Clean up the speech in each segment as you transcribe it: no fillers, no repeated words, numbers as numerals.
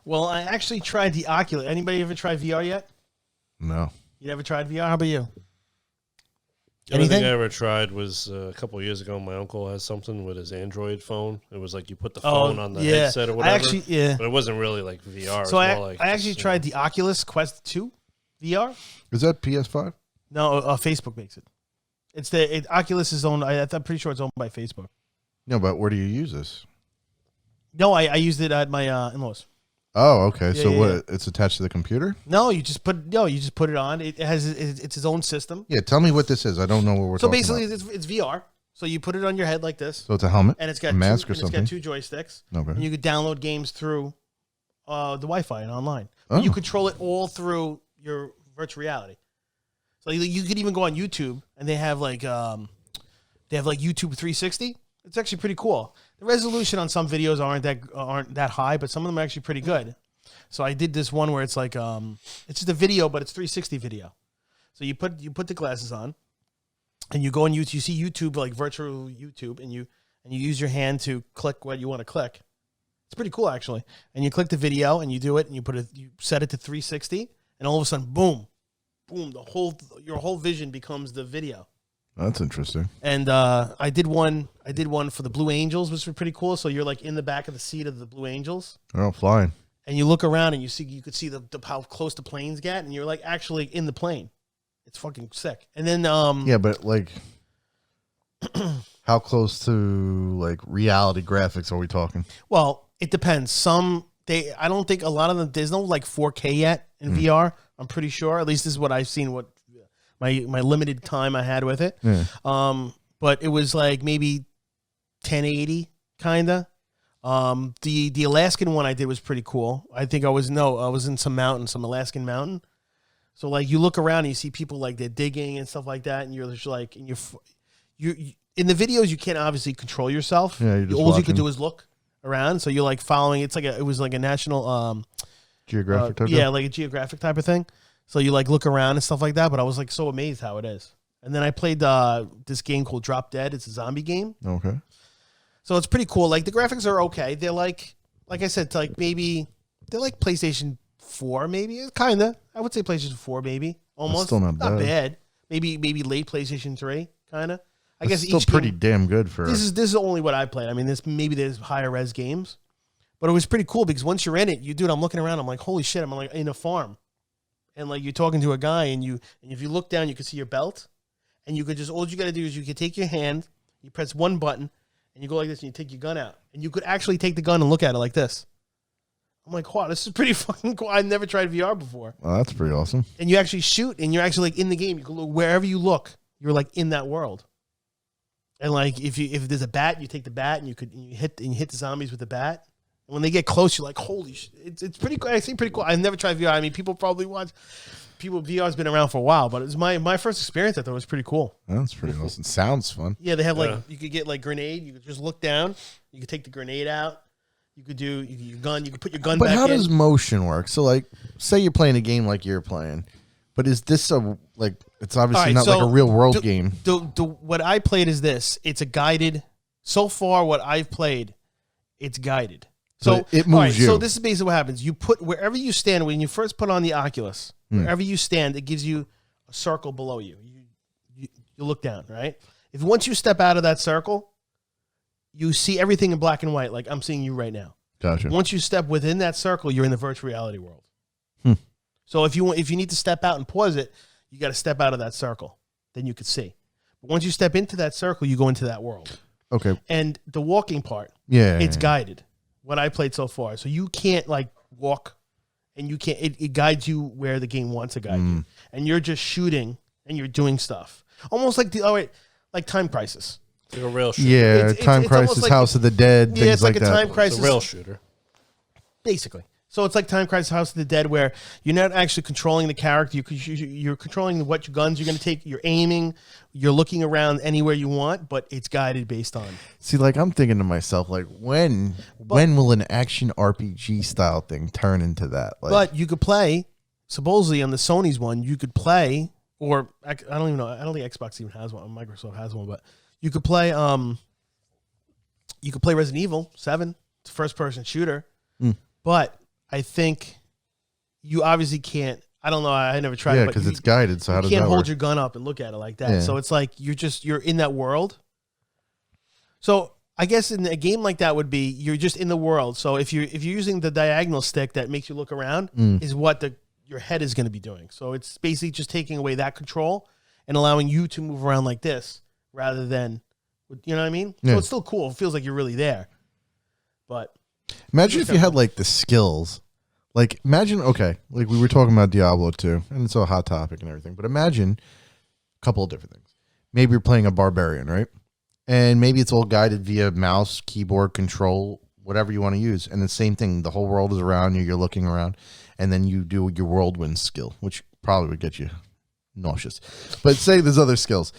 Well, I actually tried the Oculus. Anybody ever tried VR yet? No. You ever tried VR? How about you? The only thing I ever tried was a couple of years ago. My uncle has something with his Android phone. It was like you put the phone on the headset or whatever. But it wasn't really like VR. So I actually tried the Oculus Quest 2 VR. Is that PS5? No, Facebook makes it. It's Oculus is owned. I'm pretty sure it's owned by Facebook. No, but where do you use this? No, I used it at my in-laws. Oh, okay. So what? It's attached to the computer? No, you just put it on. It's its own system. Yeah, tell me what this is. I don't know what we're talking about. So basically, it's VR. So you put it on your head like this. So it's a helmet, and it's got a mask or It's something. got 2 joysticks. Okay. And you could download games through the Wi-Fi and online. Oh. You control it all through your virtual reality. So you could even go on YouTube, and they have like YouTube 360. It's actually pretty cool. The resolution on some videos aren't that high, but some of them are actually pretty good. So I did this one where it's like it's just a video, but it's 360 video. So you put the glasses on, and you go on YouTube. You see YouTube, like virtual YouTube, and you use your hand to click what you want to click. It's pretty cool actually. And you click the video, and you do it, and you set it to 360, and all of a sudden, boom, your whole vision becomes the video. That's interesting. And I did one for the Blue Angels, which was pretty cool. So you're like in the back of the seat of the Blue Angels. Oh, flying. And you look around and you could see the how close the planes get, and you're like actually in the plane. It's fucking sick. And then yeah, but like how close to like reality graphics are we talking? Well, it depends. I don't think a lot of them, there's no like 4K yet in VR. I'm pretty sure. At least this is what I've seen. What my limited time I had with it. Yeah. But it was like maybe 1080 kinda. The Alaskan one I did was pretty cool. I think I was in some Alaskan mountain. So like you look around and you see people like they're digging and stuff like that, and you're just like, and you in the videos you can't obviously control yourself. Yeah, you're just all you can do is look around. So you're like following. It was like a national geographic type. Yeah, like a geographic type of thing. So you like look around and stuff like that. But I was like so amazed how it is. And then I played this game called Drop Dead. It's a zombie game. Okay. So it's pretty cool. Like the graphics are okay. They're like I said, like maybe they're like PlayStation 4, maybe kinda. I would say PlayStation 4, maybe almost. That's still not bad. Maybe late PlayStation 3, kinda. I guess still pretty damn good for. This is only what I played. I mean, there's higher res games, but it was pretty cool because once you're in it, I'm looking around. I'm like, holy shit! I'm like in a farm, and like you're talking to a guy, and if you look down, you can see your belt, and you could just all you got to do is you could take your hand, you press one button. And you go like this, and you take your gun out, and you could actually take the gun and look at it like this. I'm like, wow, this is pretty fucking cool. I've never tried VR before. Oh, that's pretty awesome. And you actually shoot, and you're actually like in the game. You can look wherever you look, you're like in that world. And like if there's a bat, you take the bat, and you hit the zombies with the bat. And when they get close, you're like, holy shit! It's pretty cool. I think pretty cool. I've never tried VR. I mean, people probably watch. VR's been around for a while, but it was my first experience. I thought it was pretty cool. That's pretty awesome. Sounds fun. Yeah, they have you could get like grenade. You could just look down. You could take the grenade out. You could do your gun. You could put your gun back in. But how does motion work? So like, say you're playing a game like you're playing, but is this it's obviously not like a real world game. What I played is this. It's a guided. So far, what I've played, it's guided. So it moves you. So this is basically what happens. You put wherever you stand when you first put on the Oculus. Wherever you stand, it gives you a circle below you. You look down, right? If once you step out of that circle, you see everything in black and white, like I'm seeing you right now. Gotcha. Once you step within that circle, you're in the virtual reality world. So if you need to step out and pause it, you got to step out of that circle. Then you could see. But once you step into that circle, you go into that world. Okay. And the walking part, it's guided. What I played so far, so you can't like walk. And you can't. It guides you where the game wants to guide you, and you're just shooting and you're doing stuff, almost like like Time Crisis. Like a rail shooter. Yeah, Time Crisis, like House of the Dead. Yeah, it's like a Time Crisis. It's a rail shooter, basically. So it's like Time Crisis, House of the Dead, where you're not actually controlling the character. You're controlling what guns you're going to take. You're aiming. You're looking around anywhere you want, but it's guided based on. See, like I'm thinking to myself, like when will an action RPG style thing turn into that? Like, but you could play, supposedly on the Sony's one, you could play, or I don't even know. I don't think Xbox even has one. Microsoft has one, but you could play. You could play Resident Evil 7. It's a first-person shooter, but I think you obviously can't. I don't know. I never tried. Yeah, because it's guided. So how does that work? You can't hold your gun up and look at it like that. Yeah. So it's like you're in that world. So I guess in a game like that would be you're just in the world. So if you're using the diagonal stick that makes you look around is what your head is going to be doing. So it's basically just taking away that control and allowing you to move around like this rather than, you know what I mean? Yeah. So it's still cool. It feels like you're really there. But imagine if you had like the skills. Like imagine, okay, like we were talking about Diablo 2, and it's a hot topic and everything, but imagine a couple of different things. Maybe you're playing a barbarian, right? And maybe it's all guided via mouse, keyboard, control, whatever you want to use. And the same thing, the whole world is around you, you're looking around, and then you do your whirlwind skill, which probably would get you nauseous. But say there's other skills.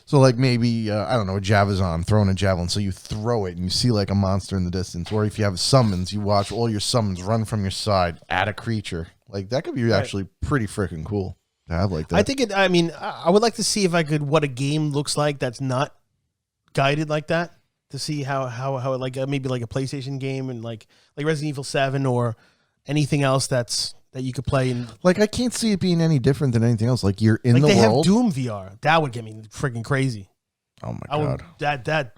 So like maybe, I don't know, a Javazon, throwing a javelin. So you throw it and you see like a monster in the distance. Or if you have summons, you watch all your summons run from your side at a creature. Like that could be actually pretty freaking cool to have like that. I think I would like to see if I could, what a game looks like that's not guided like that, to see how it like maybe like a PlayStation game and like Resident Evil 7 or anything else that you could play. And like I can't see it being any different than anything else. Like you're in the world. They have Doom VR. That would get me freaking crazy. Oh my god.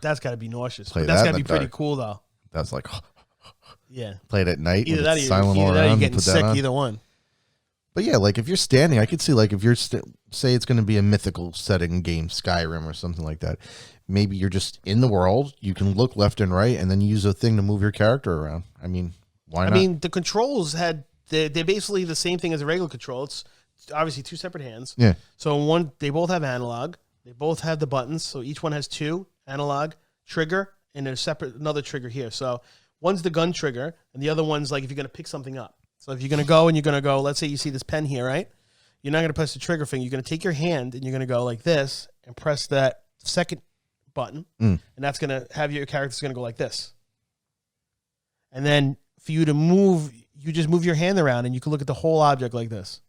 That's got to be nauseous. But that's got to be pretty cool though. That's like yeah. Play it at night. Either that, silent all around. You're getting sick. Either one. But yeah, like if you're standing, I could see like if you're say it's going to be a mythical setting game, Skyrim or something like that. Maybe you're just in the world. You can look left and right, and then use a thing to move your character around. I mean, why not? I mean, the controls they're basically the same thing as a regular control. It's obviously two separate hands. Yeah. So they both have analog. They both have the buttons. So each one has two analog, trigger, and a separate another trigger here. So one's the gun trigger, and the other one's like if you're going to pick something up. So if you're going to go, let's say you see this pen here, right? You're not going to press the trigger finger. You're going to take your hand, and you're going to go like this and press that second button, and that's going to have your character's going to go like this. And then for you to move, you just move your hand around, and you can look at the whole object like this.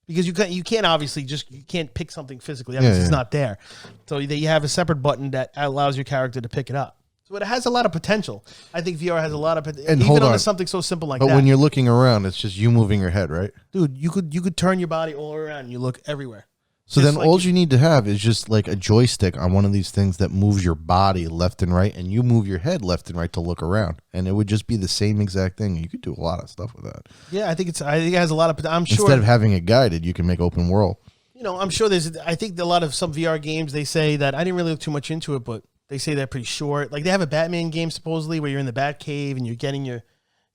Because you can't obviously you can't pick something physically. It's not there. So you have a separate button that allows your character to pick it up. So it has a lot of potential. I think VR has a lot of potential. And even on something so simple like that. But when you're looking around, it's just you moving your head, right? Dude, you could turn your body all around and you look everywhere. So just then all you need to have is just like a joystick on one of these things that moves your body left and right, and you move your head left and right to look around, and it would just be the same exact thing. You could do a lot of stuff with that. Yeah, I think it has a lot of. I'm sure instead of having it guided, you can make open world. You know, I'm sure I think a lot of some VR games, they say that I didn't really look too much into it, but they say they're pretty short. Like they have a Batman game supposedly where you're in the Batcave and you're getting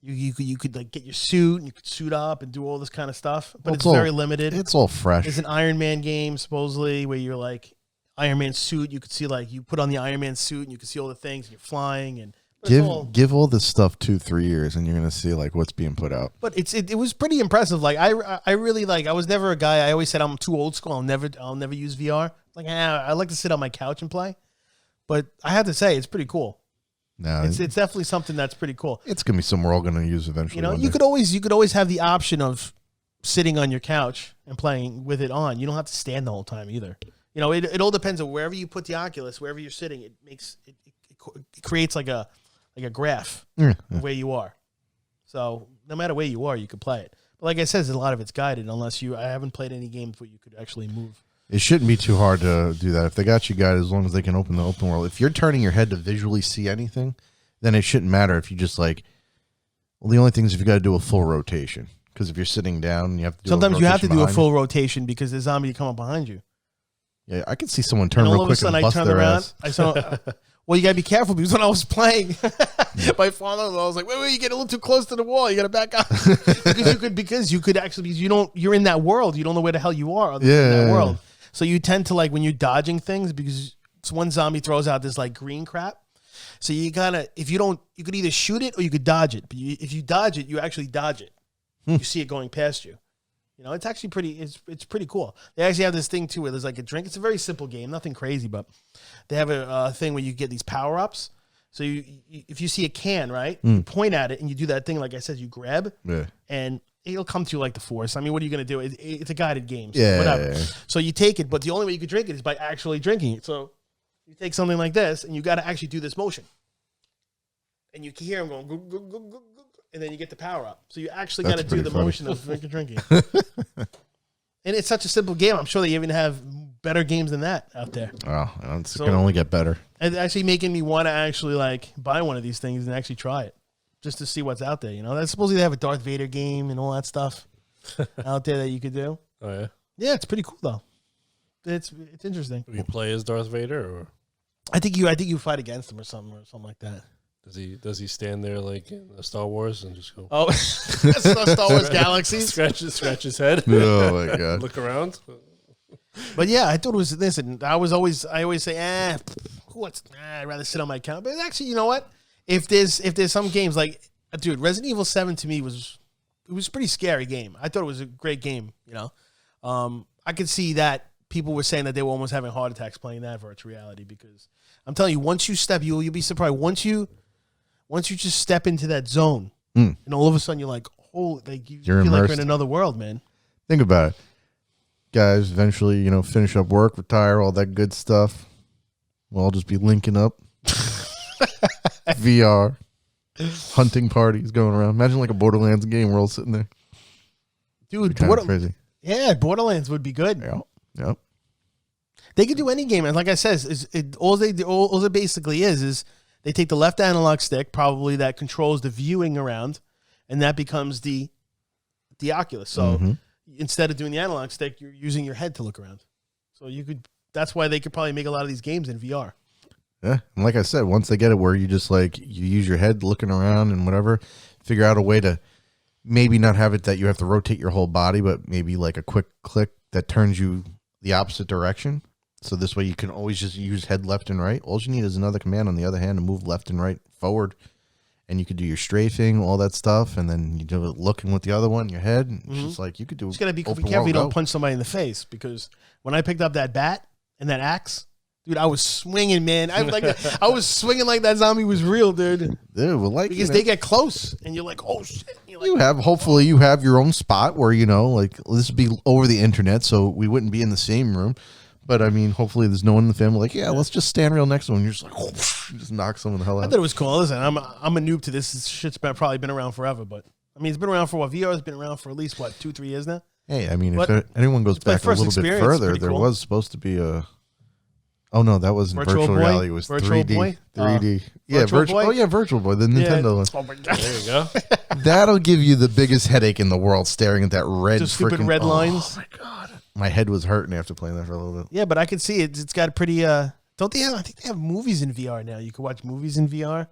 you could like get your suit and you could suit up and do all this kind of stuff, but it's very limited. It's all fresh. There's an Iron Man game supposedly where you're like Iron Man suit. You could see like you put on the Iron Man suit and you can see all the things and you're flying and give all this stuff 2-3 years and you're gonna see like what's being put out. But it was pretty impressive. Like I really like. I was never a guy. I always said I'm too old school. I'll never use VR. Like I like to sit on my couch and play. But I have to say it's pretty cool. No, it's definitely something that's pretty cool. It's gonna be something we're all gonna use eventually. You know, you could always have the option of sitting on your couch and playing with it on. You don't have to stand the whole time either. You know, it all depends on wherever you put the Oculus, wherever you're sitting. It creates like a graph of where you are. So no matter where you are, you could play it. But like I said, a lot of it's guided. I haven't played any games where you could actually move. It shouldn't be too hard to do that. If they got you guided, as long as they can open the open world. If you're turning your head to visually see anything, then it shouldn't matter if you just like. Well, the only thing is if you got to do a full rotation. Because if you're sitting down, you have to do sometimes you have to do a full rotation because the zombie come up behind you. Yeah, I could see someone turn real quick and bust their ass. I saw. Well, you gotta be careful because when I was playing, my father, I was like, "Wait, you get a little too close to the wall. You gotta back up because you could actually you're in that world. You don't know where the hell you are in that world. So you tend to like when you're dodging things because one zombie throws out this like green crap. So you gotta you could either shoot it or you could dodge it. But if you dodge it, you actually dodge it. You see it going past you. You know, it's actually it's pretty cool. They actually have this thing too where there's like a drink. It's a very simple game, nothing crazy, but they have a thing where you get these power ups. So if you see a can, right, you point at it and you do that thing like I said, you grab, and it'll come to you like the Force. I mean, what are you going to do? It's a guided game, so whatever. Yeah. So you take it, but the only way you can drink it is by actually drinking it. So you take something like this, and you got to actually do this motion, and you can hear him going, and then you get the power up. So you actually got to do the motion of drinking. And it's such a simple game. I'm sure they even have better games than that out there. Oh, it can only get better. It's actually making me want to actually like buy one of these things and actually try it, just to see what's out there. You know, supposedly they have a Darth Vader game and all that stuff out there that you could do. Oh yeah, yeah, it's pretty cool though. It's interesting. Do you play as Darth Vader, or I think you fight against him or something like that. Does he stand there like in Star Wars and just go? Oh, Star Wars Galaxies. Scratch his head. Oh my god! Look around. But yeah, I thought it was this, and I always say, I'd rather sit on my couch. But actually, you know what? If there's some games like, dude, Resident Evil 7 to me was a pretty scary game. I thought it was a great game. You know, I could see that people were saying that they were almost having heart attacks playing that virtual reality, because I'm telling you, once you step, you'll be surprised. Once you just step into that zone, and all of a sudden you're like, oh, like you feel immersed. Like you're in another world, man. Think about it, guys. Eventually, you know, finish up work, retire, all that good stuff. We'll all just be linking up, VR, hunting parties going around. Imagine like a Borderlands game. We're all sitting there, dude. Crazy. Yeah, Borderlands would be good. Yeah. Yep. They could do any game, and like I said, all it basically is they take the left analog stick, probably that controls the viewing around, and that becomes the Oculus. So instead of doing the analog stick, you're using your head to look around. So you could. That's why they could probably make a lot of these games in VR. Yeah, and like I said, once they get it where you just like you use your head looking around and whatever, figure out a way to maybe not have it that you have to rotate your whole body, but maybe like a quick click that turns you the opposite direction. So this way you can always just use head left and right. All you need is another command on the other hand to move left and right forward. And you could do your strafing, all that stuff. And then you do it looking with the other one, your head. It's just like you could do. You just got to be careful you don't punch somebody in the face, because when I picked up that bat and that axe, dude, I was swinging, man. I was swinging like that zombie was real, dude. Dude, well, like, because they get close and you're like, oh shit. Hopefully you have your own spot where, you know, like this would be over the internet, so we wouldn't be in the same room. But I mean, hopefully there's no one in the family like, yeah, let's just stand real next to one. You're just like, you just knock someone the hell out. I thought it was cool. Listen, I'm a noob to this. This shit's probably been around forever, but I mean, it's been around for what? VR has been around for at least 2-3 years now. Hey, I mean, if anyone goes back a little bit further, there was supposed to be a. Oh no, that wasn't virtual reality. It was 3D. 3D. Yeah, Virtual Boy. Oh yeah, Virtual Boy, the Nintendo one. Oh my god. There you go. That'll give you the biggest headache in the world, staring at that red. Just stupid red lines. Oh my god, my head was hurting after playing that for a little bit. Yeah, but I could see it. It's got a pretty. Don't they have? I think they have movies in VR now. You can watch movies in VR,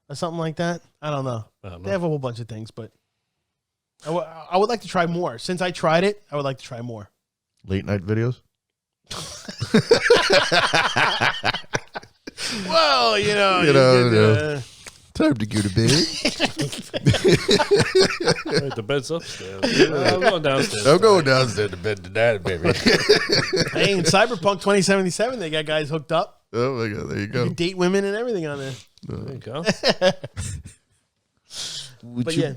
or something like that. I don't know. They have a whole bunch of things, but I would like to try more. Since I tried it, I would like to try more. Late night videos. Well, you know, time to go to bed. Right, the bed's upstairs. I'm going downstairs. I'm going downstairs to bed tonight, baby. Hey, in Cyberpunk 2077, they got guys hooked up. Oh my god, there you go. You can date women and everything on there. There you go. But yeah,